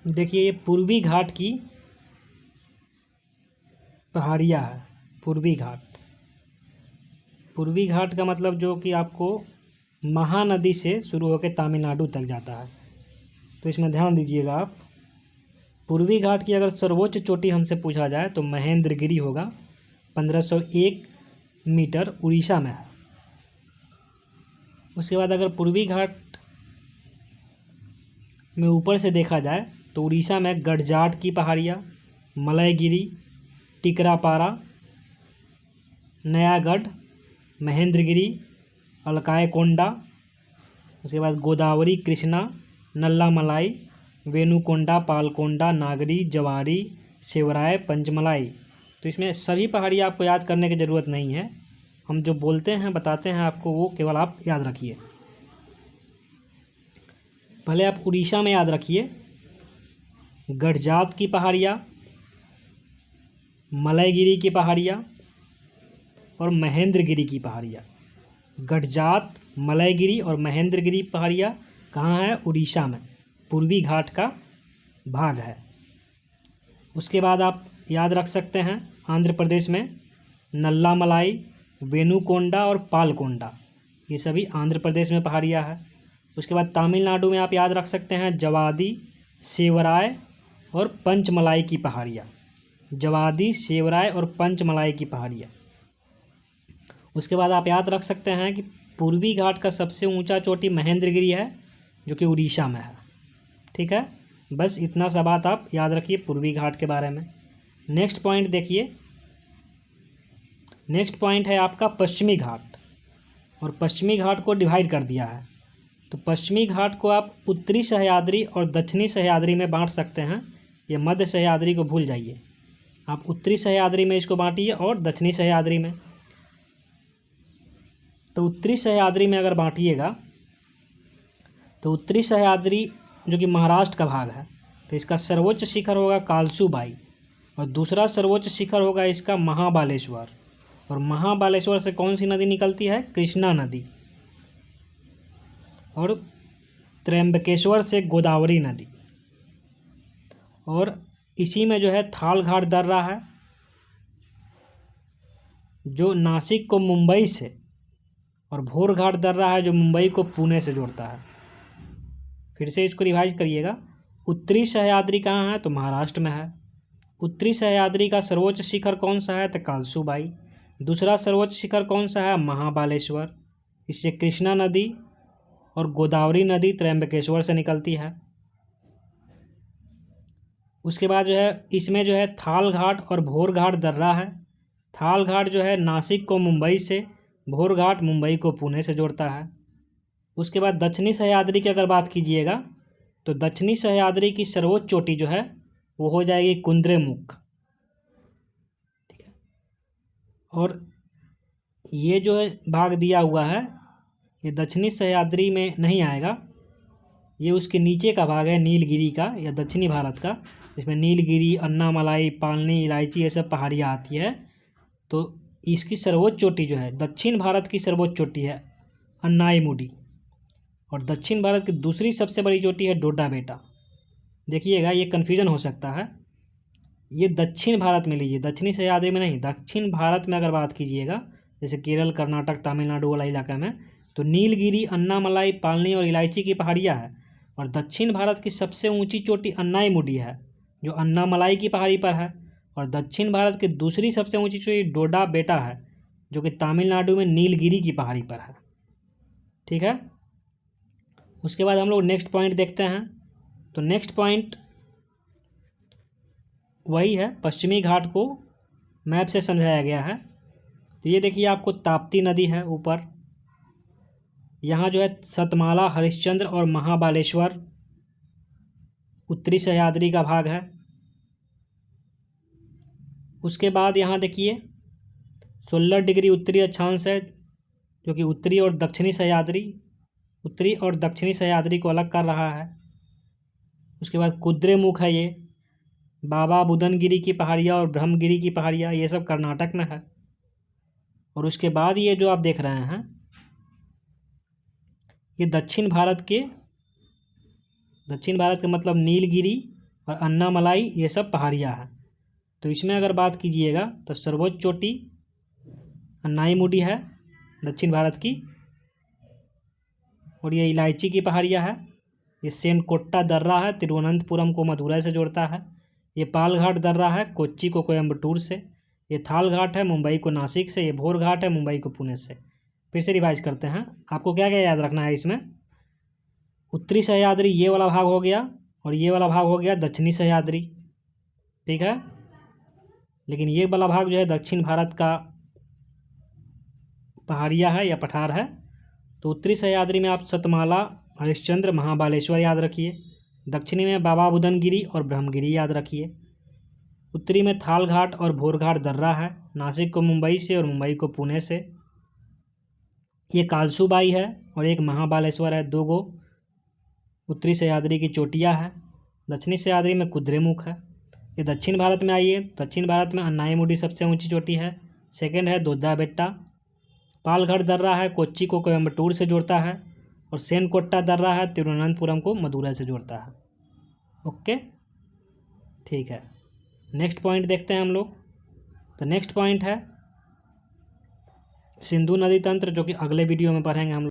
देखिए ये पूर्वी घाट की पहाड़ियाँ है। पूर्वी घाट, पूर्वी घाट का मतलब जो कि आपको महानदी से शुरू होकर तमिलनाडु तक जाता है। तो इसमें ध्यान दीजिएगा आप। पूर्वी घाट की अगर सर्वोच्च चोटी हमसे पूछा जाए तो महेंद्रगिरी होगा, 1501 मीटर, उड़ीसा में है। उसके बाद अगर पूर्वी घाट में ऊपर से देखा जाए तो उड़ीसा में गडजाट की पहाड़ियाँ, मलयगिरी, टिकरापारा, नयागढ़, महेंद्रगिरी, अलकायकोंडा, उसके बाद गोदावरी, कृष्णा, नल्लामलाई, वेनुकोंडा, पालकोंडा, नागरी, जवारी, सेवराय, पंचमलाई। तो इसमें सभी पहाड़ियाँ आपको याद करने की ज़रूरत नहीं है, हम जो बोलते हैं बताते हैं आपको, वो केवल आप याद रखिए। पहले आप उड़ीसा में याद रखिए गडजात की पहाड़ियाँ, मलयगिरी की पहाड़ियाँ और महेंद्रगिरी की पहाड़ियाँ। गडजात, मलयगिरी और महेंद्रगिरी पहाड़ियाँ कहाँ है? उड़ीसा में, पूर्वी घाट का भाग है। उसके बाद आप याद रख सकते हैं आंध्र प्रदेश में नल्लामलाई, वेनुकोंडा और पालकोंडा, ये सभी आंध्र प्रदेश में पहाड़ियाँ है। उसके बाद तमिलनाडु में आप याद रख सकते हैं जवादी, सेवराय और पंचमलाई की पहाड़ियाँ। जवादी, सेवराय और पंचमलाई की पहाड़ियाँ। उसके बाद आप याद रख सकते हैं कि पूर्वी घाट का सबसे ऊंचा चोटी महेंद्रगिरी है, जो कि उड़ीसा में है। ठीक है, बस इतना सा बात आप याद रखिए पूर्वी घाट के बारे में। नेक्स्ट पॉइंट देखिए, नेक्स्ट पॉइंट है आपका पश्चिमी घाट। और पश्चिमी घाट को डिवाइड कर दिया है। तो पश्चिमी घाट को आप उत्तरी सह्याद्री और दक्षिणी सह्याद्री में बांट सकते हैं। ये मध्य सह्याद्री को भूल जाइए, आप उत्तरी सह्याद्री में इसको बांटिए और दक्षिणी सह्याद्री में। तो उत्तरी सह्याद्री में अगर बांटिएगा तो उत्तरी सह्याद्री जो कि महाराष्ट्र का भाग है, तो इसका सर्वोच्च शिखर होगा कालसूबाई और दूसरा सर्वोच्च शिखर होगा इसका महाबालेश्वर। और महाबालेश्वर से कौन सी नदी निकलती है? कृष्णा नदी। और त्र्यंबकेश्वर से गोदावरी नदी। और इसी में जो है थाल घाट दर्रा है, जो नासिक को मुंबई से, और भोर घाट दर्रा है जो मुंबई को पुणे से जोड़ता है। फिर से इसको रिवाइज करिएगा। उत्तरी सह्याद्री कहाँ है? तो महाराष्ट्र में है। उत्तरी सह्याद्री का सर्वोच्च शिखर कौन सा है? तो कालसूबाई। दूसरा सर्वोच्च शिखर कौन सा है? महाबालेश्वर। इससे कृष्णा नदी और गोदावरी नदी त्र्यंबकेश्वर से निकलती है। उसके बाद जो है इसमें जो है थाल घाट और भोर घाट दर्रा है। थाल घाट जो है नासिक को मुंबई से, भोर घाट मुंबई को पुणे से जोड़ता है। उसके बाद दक्षिणी सह्याद्री की अगर बात कीजिएगा तो दक्षिणी सह्याद्री की सर्वोच्च चोटी जो है वो हो जाएगी कुद्रेमुख। ठीक है, और ये जो है भाग दिया हुआ है ये दक्षिणी सह्याद्री में नहीं आएगा, ये उसके नीचे का भाग है नीलगिरी का या दक्षिणी भारत का। इसमें नीलगिरी, अन्नामलाई, पालनी, इलायची, ये सब पहाड़ियाँ आती है। तो इसकी सर्वोच्च चोटी जो है, दक्षिण भारत की सर्वोच्च चोटी है अन्नाईमुडी, और दक्षिण भारत की दूसरी सबसे बड़ी चोटी है डोडा बेटा। देखिएगा ये कन्फ्यूजन हो सकता है, ये दक्षिण भारत में लीजिए, दक्षिणी सह्याद्री में नहीं। दक्षिण भारत में अगर बात कीजिएगा जैसे केरल, कर्नाटक, तमिलनाडु वाला इलाका में, तो नीलगिरी, अन्नामलाई, पालनी और इलायची की पहाड़ियाँ है। और दक्षिण भारत की सबसे ऊंची चोटी अन्नाईमुडी है जो अन्नामलाई की पहाड़ी पर है। और दक्षिण भारत की दूसरी सबसे ऊंची चोटी डोडा बेटा है जो कि तमिलनाडु में नीलगिरी की पहाड़ी पर है। ठीक है, उसके बाद हम लोग नेक्स्ट पॉइंट देखते हैं। तो नेक्स्ट पॉइंट वही है, पश्चिमी घाट को मैप से समझाया गया है। तो ये देखिए आपको ताप्ती नदी है ऊपर, यहाँ जो है सतमाला, हरिश्चंद्र और महाबालेश्वर उत्तरी सह्याद्री का भाग है। उसके बाद यहाँ देखिए 16 डिग्री उत्तरी अक्षांश है जो कि उत्तरी और दक्षिणी सह्याद्री को अलग कर रहा है। उसके बाद कुद्रेमुख है, ये बाबा बुदनगिरी की पहाड़ियाँ और ब्रह्मगिरी की पहाड़ियाँ, ये सब कर्नाटक में है। और उसके बाद ये जो आप देख रहे हैं ये दक्षिण भारत के मतलब नीलगिरी और अन्नामलाई ये सब पहाड़ियाँ हैं। तो इसमें अगर बात कीजिएगा तो सर्वोच्च चोटी अन्नाईमुडी है दक्षिण भारत की, और ये इलायची की पहाड़ियाँ है। ये सेनकोट्टा दर्रा है, तिरुवनंतपुरम को मदुरै से जोड़ता है। ये पालघाट दर्रा है, कोच्चि को कोयम्बटूर से। ये थाल घाट है, मुंबई को नासिक से। ये भोर घाट है, मुंबई को पुणे से। फिर से रिवाइज करते हैं, आपको क्या क्या याद रखना है इसमें। उत्तरी सह्याद्री ये वाला भाग हो गया, और ये वाला भाग हो गया दक्षिणी सह्याद्री, ठीक है। लेकिन ये वाला भाग जो है दक्षिण भारत का पहाड़ियाँ है या पठार है। तो उत्तरी सह्याद्री में आप सतमाला, हरिश्चंद्र, महाबालेश्वर याद रखिए। दक्षिणी में बाबा बुदनगिरी और ब्रह्मगिरी याद रखिए। उत्तरी में थाल घाट और भोर घाट दर्रा है, नासिक को मुंबई से और मुंबई को पुणे से। ये कालसूबाई है और एक महाबालेश्वर है, दो गो उत्तरी सह्याद्री की चोटियाँ है। दक्षिणी सह्याद्री में कुद्रेमुख है। ये दक्षिण भारत में आइए, दक्षिण भारत में अन्नाईमुडी सबसे ऊंची चोटी है। सेकंड है दोद्दा बेट्टा। पालघाट दर्रा है, कोच्चि को कोयम्बटूर से जोड़ता है। और सेनकोट्टा दर्रा है, तिरुवनंतपुरम को मदुरै से जोड़ता है। ओके, ठीक है। नेक्स्ट पॉइंट देखते हैं हम लोग। तो नेक्स्ट पॉइंट है सिंधु नदी तंत्र, जो कि अगले वीडियो में पढ़ेंगे हम लोग।